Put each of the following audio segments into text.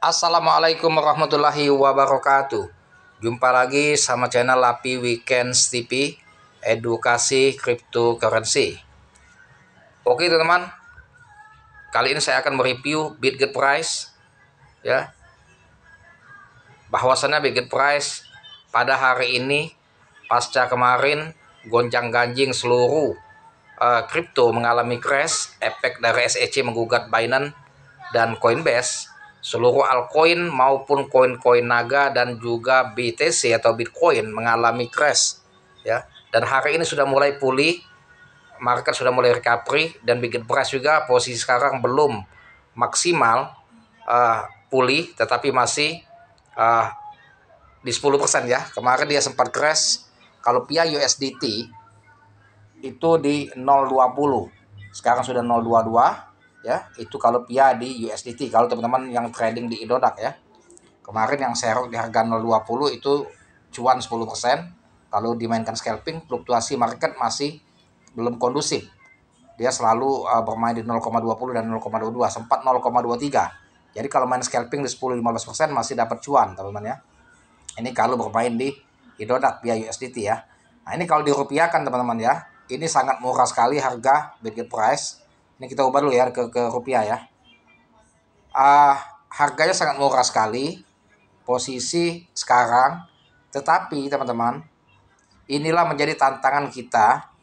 Assalamualaikum warahmatullahi wabarakatuh. Jumpa lagi sama channel Lapi Weekends TV, edukasi cryptocurrency. Oke teman-teman, kali ini saya akan mereview Bitget Price ya. Bahwasannya Bitget Price pada hari ini pasca kemarin gonjang-ganjing seluruh kripto mengalami crash, efek dari SEC menggugat Binance dan Coinbase, seluruh altcoin maupun koin-koin naga dan juga BTC atau Bitcoin mengalami crash ya. Dan hari ini sudah mulai pulih, market sudah mulai recovery, dan Bitget Price juga posisi sekarang belum maksimal pulih, tetapi masih di 10% ya. Kemarin dia sempat crash kalau via USDT itu di 0,20, sekarang sudah 0,22 ya. Itu kalau via di USDT, kalau teman-teman yang trading di Indodax ya. Kemarin yang serok di harga 0,20 itu cuan 10%. Kalau dimainkan scalping, fluktuasi market masih belum kondusif. Dia selalu bermain di 0,20 dan 0,22, sempat 0,23. Jadi kalau main scalping di 10-15% masih dapat cuan teman-teman ya. Ini kalau bermain di Indodax via USDT ya. Nah ini kalau dirupiahkan teman-teman ya, ini sangat murah sekali harga Bitget Price. Ini kita ubah dulu ya ke rupiah ya. Harganya sangat murah sekali posisi sekarang. Tetapi teman-teman, inilah menjadi tantangan kita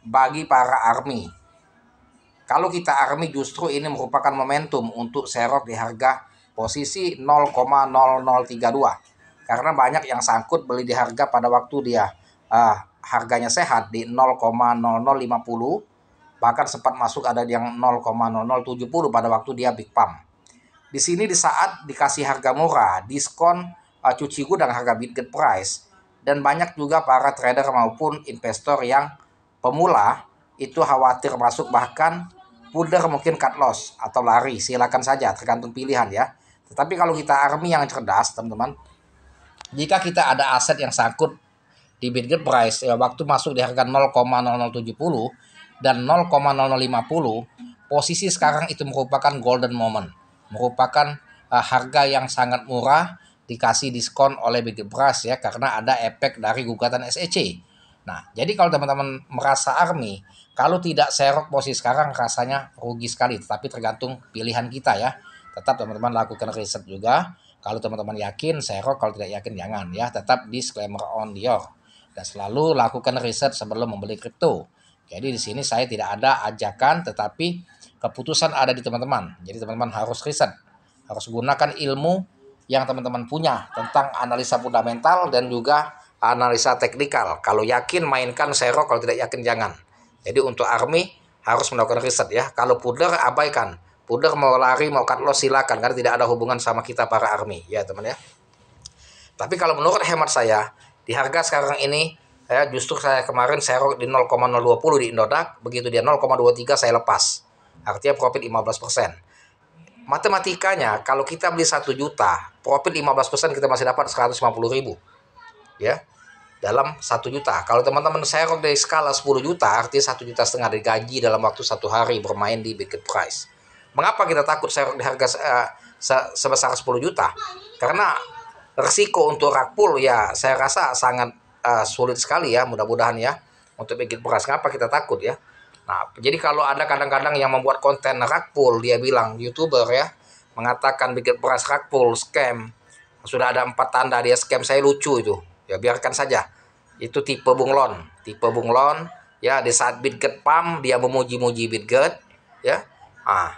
bagi para army. Kalau kita army, justru ini merupakan momentum untuk serok di harga posisi 0,0032. Karena banyak yang sangkut beli di harga pada waktu dia harganya sehat di 0,0050, bahkan sempat masuk ada yang 0,0070 pada waktu dia big pump. Di sini di saat dikasih harga murah, diskon cuci gudang harga Bitget Price, dan banyak juga para trader maupun investor yang pemula itu khawatir masuk, bahkan puder mungkin cut loss atau lari, silakan saja tergantung pilihan ya. Tetapi kalau kita army yang cerdas teman-teman, jika kita ada aset yang sangkut di Bitget Price ya, waktu masuk di harga 0,0070 dan 0,0050, posisi sekarang itu merupakan golden moment, merupakan harga yang sangat murah dikasih diskon oleh Bitget Price ya, karena ada efek dari gugatan SEC. Nah, jadi kalau teman-teman merasa army, kalau tidak serok posisi sekarang rasanya rugi sekali, tetapi tergantung pilihan kita ya. Tetap teman-teman lakukan riset juga. Kalau teman-teman yakin serok, kalau tidak yakin jangan ya. Tetap disclaimer on your. Dan selalu lakukan riset sebelum membeli kripto. Jadi di sini saya tidak ada ajakan, tetapi keputusan ada di teman-teman. Jadi teman-teman harus riset, harus gunakan ilmu yang teman-teman punya tentang analisa fundamental dan juga analisa teknikal. Kalau yakin mainkan serok, kalau tidak yakin jangan. Jadi untuk army harus melakukan riset ya. Kalau puder abaikan. Puder mau lari mau cut loss silakan, karena tidak ada hubungan sama kita para army ya teman ya. Tapi kalau menurut hemat saya, di harga sekarang ini ya, justru saya kemarin serok di 0,020 di Indodax, begitu dia 0,23 saya lepas. Artinya profit 15%. Matematikanya kalau kita beli 1 juta, profit 15% kita masih dapat 150.000 ya, dalam 1 juta. Kalau teman-teman serok dari skala 10 juta, artinya 1,5 juta digaji dalam waktu 1 hari bermain di Bitget Price. Mengapa kita takut serok di harga sebesar 10 juta? Karena resiko untuk rug pull ya saya rasa sangat sulit sekali ya, mudah-mudahan ya untuk Bitget Price. Kenapa kita takut ya? Nah, jadi kalau ada kadang-kadang yang membuat konten rug pull, dia bilang YouTuber ya, mengatakan Bitget Price rug pull scam, sudah ada 4 tanda dia scam, saya lucu itu. Ya biarkan saja. Itu tipe bunglon ya. Di saat Bitget pump dia memuji-muji Bitget ya.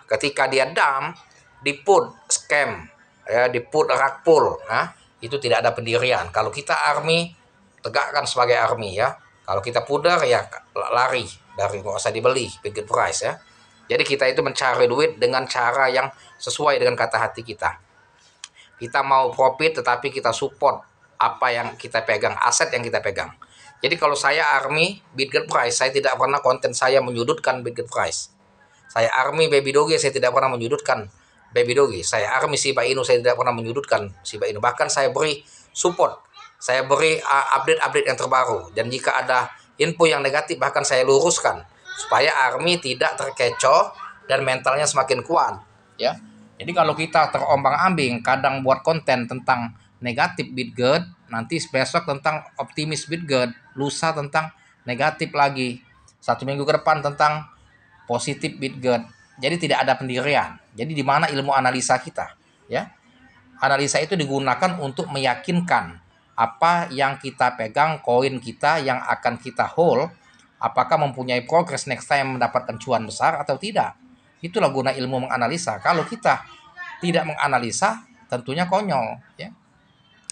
Ketika dia dump, di put scam ya, di put rug pull. Nah, itu tidak ada pendirian. Kalau kita army, tegakkan sebagai army ya. Kalau kita puder ya lari, dari nggak usah dibeli Bitget Price ya. Jadi kita itu mencari duit dengan cara yang sesuai dengan kata hati kita. Kita mau profit tetapi kita support apa yang kita pegang, aset yang kita pegang. Jadi kalau saya army Bitget Price, saya tidak pernah konten saya menyudutkan Bitget Price. Saya army Baby Doge, saya tidak pernah menyudutkan Baby Doge. Saya army Shiba Inu, saya tidak pernah menyudutkan Shiba Inu. Bahkan saya beri support, saya beri update-update yang terbaru. Dan jika ada info yang negatif, bahkan saya luruskan supaya army tidak terkecoh dan mentalnya semakin kuat ya. Jadi kalau kita terombang-ambing, kadang buat konten tentang negatif Bitget, nanti besok tentang optimis Bitget, lusa tentang negatif lagi, 1 minggu ke depan tentang positif Bitget. Jadi tidak ada pendirian. Jadi di mana ilmu analisa kita, ya? Analisa itu digunakan untuk meyakinkan apa yang kita pegang, koin kita yang akan kita hold, apakah mempunyai progress next time mendapatkan cuan besar atau tidak. Itulah guna ilmu menganalisa. Kalau kita tidak menganalisa, tentunya konyol, ya.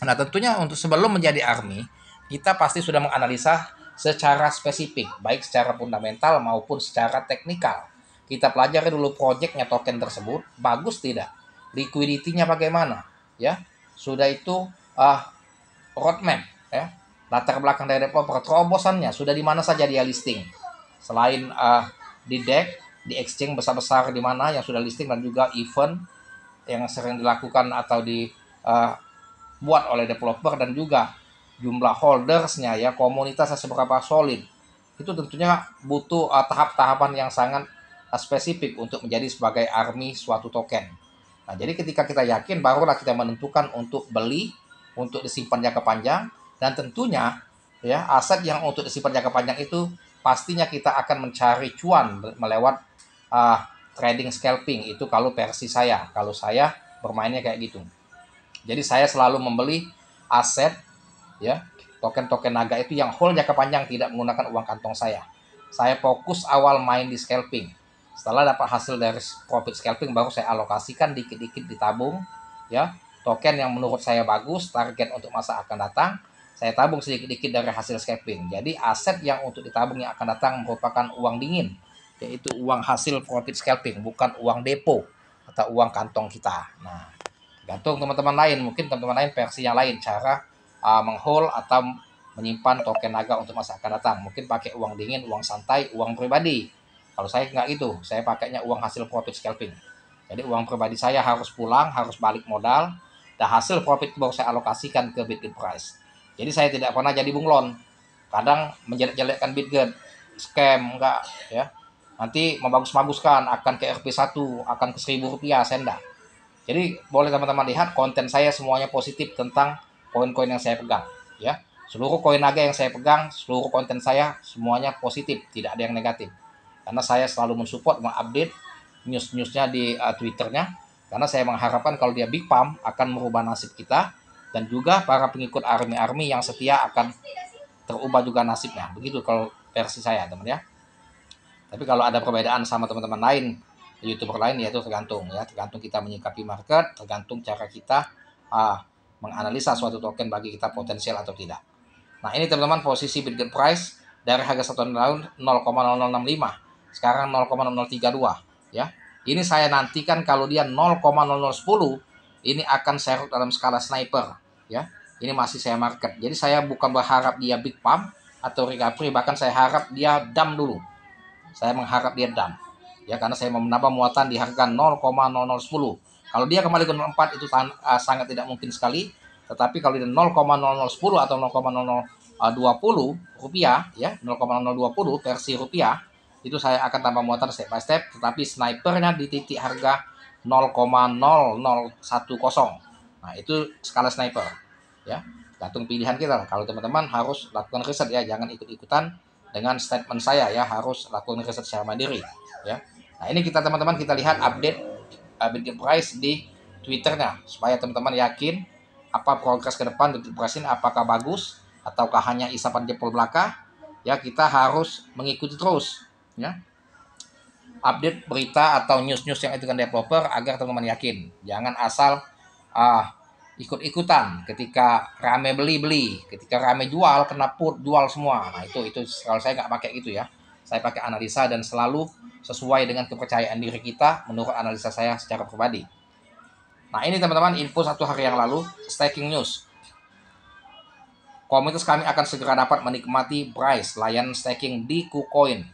Nah, tentunya untuk sebelum menjadi army, kita pasti sudah menganalisa secara spesifik, baik secara fundamental maupun secara teknikal. Kita pelajari dulu proyeknya token tersebut, bagus tidak, liquidity-nya bagaimana, ya. Sudah itu roadmap, ya, latar belakang dari developer, terobosannya sudah di mana saja dia listing. Selain di deck, di exchange besar-besar di mana yang sudah listing, dan juga event yang sering dilakukan atau dibuat oleh developer, dan juga jumlah holdersnya, ya, komunitasnya seberapa solid. Itu tentunya butuh tahap-tahapan yang sangat spesifik untuk menjadi sebagai army suatu token. Nah, jadi ketika kita yakin, barulah kita menentukan untuk beli, untuk disimpan jangka panjang, dan tentunya, ya, aset yang untuk disimpan jangka panjang itu pastinya kita akan mencari cuan melewat trading scalping. Itu kalau versi saya, kalau saya bermainnya kayak gitu. Jadi saya selalu membeli aset, ya, token-token naga itu yang hold jangka panjang, tidak menggunakan uang kantong saya. Saya fokus awal main di scalping. Setelah dapat hasil dari profit scalping, baru saya alokasikan dikit-dikit ditabung, ya, token yang menurut saya bagus, target untuk masa akan datang, saya tabung sedikit-dikit dari hasil scalping. Jadi aset yang untuk ditabung yang akan datang merupakan uang dingin, yaitu uang hasil profit scalping, bukan uang depo atau uang kantong kita. Nah, gantung teman-teman lain, mungkin teman-teman lain versi yang lain cara menghold atau menyimpan token naga untuk masa akan datang. Mungkin pakai uang dingin, uang santai, uang pribadi. Kalau saya nggak gitu, saya pakainya uang hasil profit scalping. Jadi uang pribadi saya harus pulang, harus balik modal, dan hasil profit baru saya alokasikan ke Bitget Price. Jadi saya tidak pernah jadi bunglon. Kadang menjelek-jelekkan Bitget, scam, enggak, ya. Nanti membagus-baguskan, akan ke RP1, akan ke Rp1.000, saya enggak. Jadi boleh teman-teman lihat konten saya semuanya positif tentang koin-koin yang saya pegang, ya. Seluruh koin naga yang saya pegang, seluruh konten saya semuanya positif, tidak ada yang negatif. Karena saya selalu mensupport, mengupdate news-newsnya di Twitternya, karena saya mengharapkan kalau dia big pump akan merubah nasib kita, dan juga para pengikut army-army yang setia akan terubah juga nasibnya. Begitu kalau versi saya, teman, ya. Tapi kalau ada perbedaan sama teman-teman lain, YouTuber lain, ya itu tergantung, ya, tergantung kita menyikapi market, tergantung cara kita menganalisa suatu token bagi kita potensial atau tidak. Nah, ini teman-teman posisi Bitget Price dari harga 1 tahun 0,0065, sekarang 0,0032, ya. Ini saya nantikan kalau dia 0,0010, ini akan serut dalam skala sniper, ya. Ini masih saya market. Jadi saya bukan berharap dia big pump atau recovery, bahkan saya harap dia dump dulu. Saya mengharap dia dump, ya, karena saya mau menambah muatan di harga 0,0010. Kalau dia kembali ke 0,4 itu sangat tidak mungkin sekali. Tetapi kalau di 0,0010 atau 0,0020 rupiah, ya, 0,0020 versi rupiah, itu saya akan tambah muatan step by step. Tetapi snipernya di titik harga 0,0010. Nah, itu skala sniper, ya. Gantung pilihan kita. Kalau teman-teman harus lakukan riset, ya, jangan ikut-ikutan dengan statement saya, ya, harus lakukan riset secara mandiri, ya. Nah, ini kita teman-teman kita lihat update Bitget Price di Twitternya, supaya teman-teman yakin apa progres ke depan Bitget Price ini, apakah bagus ataukah hanya isapan jempol belaka, ya. Kita harus mengikuti terus, ya, update berita atau news-news yang itu kan developer, agar teman-teman yakin. Jangan asal ikut-ikutan ketika rame beli, ketika rame jual, kena put, jual semua. Nah, itu kalau saya nggak pakai gitu, ya. Saya pakai analisa dan selalu sesuai dengan kepercayaan diri kita menurut analisa saya secara pribadi. Nah, ini teman-teman info 1 hari yang lalu, staking news. Komunitas kami akan segera dapat menikmati Price layanan staking di KuCoin,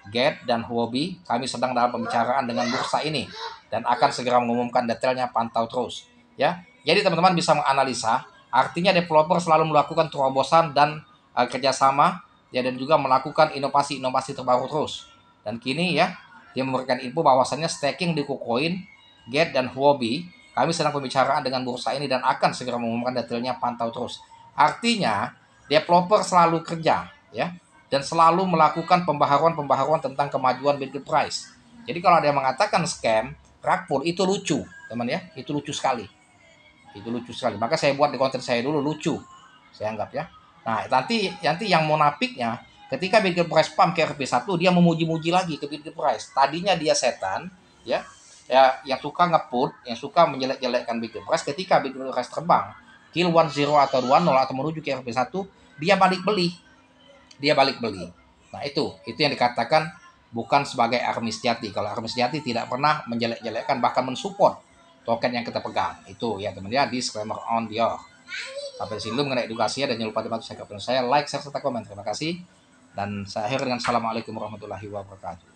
Get, dan Huobi. Kami sedang dalam pembicaraan dengan bursa ini dan akan segera mengumumkan detailnya, pantau terus, ya. Jadi teman-teman bisa menganalisa, artinya developer selalu melakukan terobosan dan kerjasama, ya, dan juga melakukan inovasi-inovasi terbaru terus. Dan kini, ya, dia memberikan info bahwasannya staking di KuCoin Gate dan Huobi, kami sedang pembicaraan dengan bursa ini dan akan segera mengumumkan detailnya, pantau terus. Artinya, developer selalu kerja, ya, dan selalu melakukan pembaharuan tentang kemajuan bid price. Jadi kalau ada yang mengatakan scam, rug pull, itu lucu, teman ya, itu lucu sekali. Itu lucu sekali. Maka saya buat di konten saya dulu lucu, saya anggap ya. Nah, nanti yang munafiknya, ketika bid price pump ke RP1, dia memuji-muji lagi ke bid price. Tadinya dia setan, ya, yang suka ngeput, yang suka menjelek-jelekkan bid price. Ketika bid price terbang kill 10 atau 20 atau menuju ke RP1, dia balik beli. Nah, itu yang dikatakan bukan sebagai army sejati. Kalau army sejati tidak pernah menjelek-jelekkan, bahkan mensupport token yang kita pegang. Itu ya teman ya, disclaimer on Dior. Sampai sini mengenai edukasinya, dan jangan lupa dibantu saya, like, share, serta komen. Terima kasih. Dan saya akhiri dengan assalamualaikum warahmatullahi wabarakatuh.